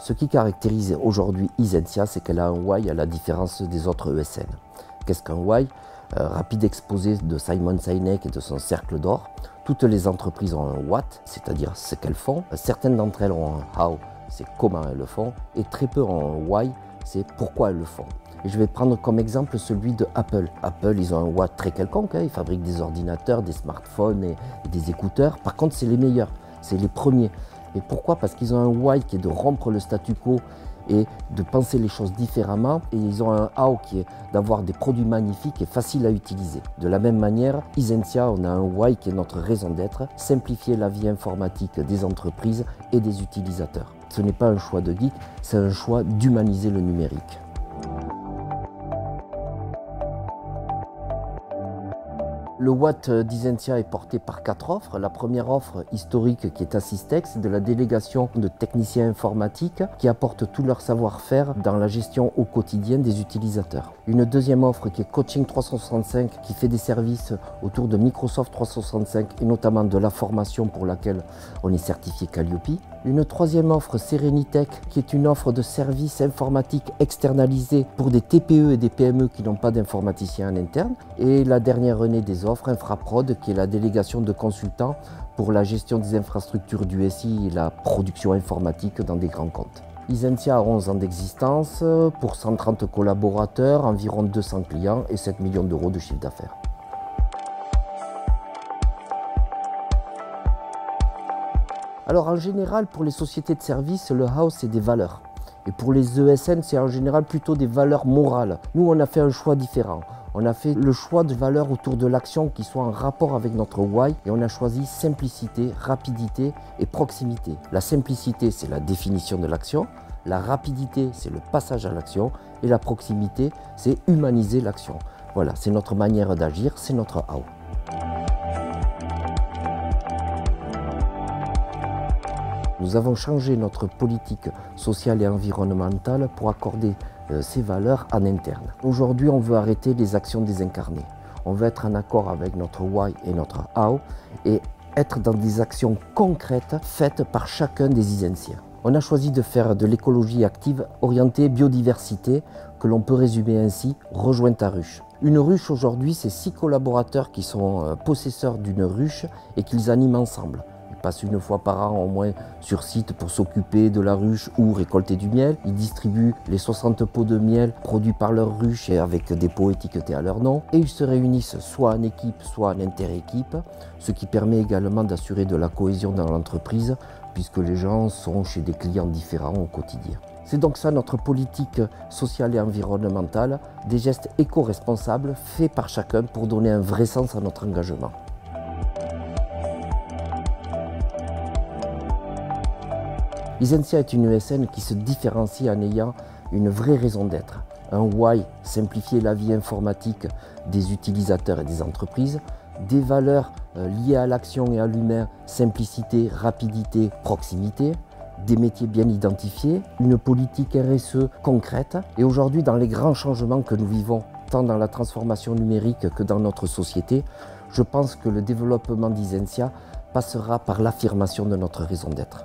Ce qui caractérise aujourd'hui Isentia, c'est qu'elle a un why à la différence des autres ESN. Qu'est-ce qu'un why? Rapide exposé de Simon Sinek et de son cercle d'or. Toutes les entreprises ont un what, c'est-à-dire ce qu'elles font. Certaines d'entre elles ont un how, c'est comment elles le font. Et très peu ont un why, c'est pourquoi elles le font. Et je vais prendre comme exemple celui de Apple. Apple, ils ont un what très quelconque, hein. Ils fabriquent des ordinateurs, des smartphones et des écouteurs. Par contre, c'est les meilleurs, c'est les premiers. Et pourquoi? Parce qu'ils ont un why qui est de rompre le statu quo et de penser les choses différemment. Et ils ont un how qui est d'avoir des produits magnifiques et faciles à utiliser. De la même manière, Isentia, on a un why qui est notre raison d'être, simplifier la vie informatique des entreprises et des utilisateurs. Ce n'est pas un choix de geek, c'est un choix d'humaniser le numérique. Le what d'Isentia est porté par 4 offres. La première offre historique qui est Assistex, c'est de la délégation de techniciens informatiques qui apportent tout leur savoir-faire dans la gestion au quotidien des utilisateurs. Une deuxième offre qui est Coaching 365 qui fait des services autour de Microsoft 365 et notamment de la formation pour laquelle on est certifié Calliope. Une troisième offre Serenitech qui est une offre de services informatiques externalisés pour des TPE et des PME qui n'ont pas d'informaticiens en interne. Et la dernière renée des offres, Infraprod, qui est la délégation de consultants pour la gestion des infrastructures du SI et la production informatique dans des grands comptes. Isentia a 11 ans d'existence, pour 130 collaborateurs, environ 200 clients et 7 millions d'euros de chiffre d'affaires. Alors en général, pour les sociétés de services, le how c'est des valeurs. Et pour les ESN, c'est en général plutôt des valeurs morales. Nous, on a fait un choix différent. On a fait le choix de valeurs autour de l'action qui soit en rapport avec notre why et on a choisi simplicité, rapidité et proximité. La simplicité, c'est la définition de l'action. La rapidité, c'est le passage à l'action. Et la proximité, c'est humaniser l'action. Voilà, c'est notre manière d'agir, c'est notre how. Nous avons changé notre politique sociale et environnementale pour accorder ces valeurs en interne. Aujourd'hui, on veut arrêter les actions désincarnées. On veut être en accord avec notre why et notre how et être dans des actions concrètes faites par chacun des Isensiens. On a choisi de faire de l'écologie active orientée biodiversité, que l'on peut résumer ainsi, rejoins ta ruche. Une ruche aujourd'hui, c'est 6 collaborateurs qui sont possesseurs d'une ruche et qu'ils animent ensemble. Ils passent une fois par an au moins sur site pour s'occuper de la ruche ou récolter du miel. Ils distribuent les 60 pots de miel produits par leur ruche et avec des pots étiquetés à leur nom. Et ils se réunissent soit en équipe, soit en inter-équipe, ce qui permet également d'assurer de la cohésion dans l'entreprise puisque les gens sont chez des clients différents au quotidien. C'est donc ça notre politique sociale et environnementale, des gestes éco-responsables faits par chacun pour donner un vrai sens à notre engagement. Isentia est une ESN qui se différencie en ayant une vraie raison d'être. Un why, simplifier la vie informatique des utilisateurs et des entreprises. Des valeurs liées à l'action et à l'humain, simplicité, rapidité, proximité. Des métiers bien identifiés, une politique RSE concrète. Et aujourd'hui, dans les grands changements que nous vivons, tant dans la transformation numérique que dans notre société, je pense que le développement d'Isentia passera par l'affirmation de notre raison d'être.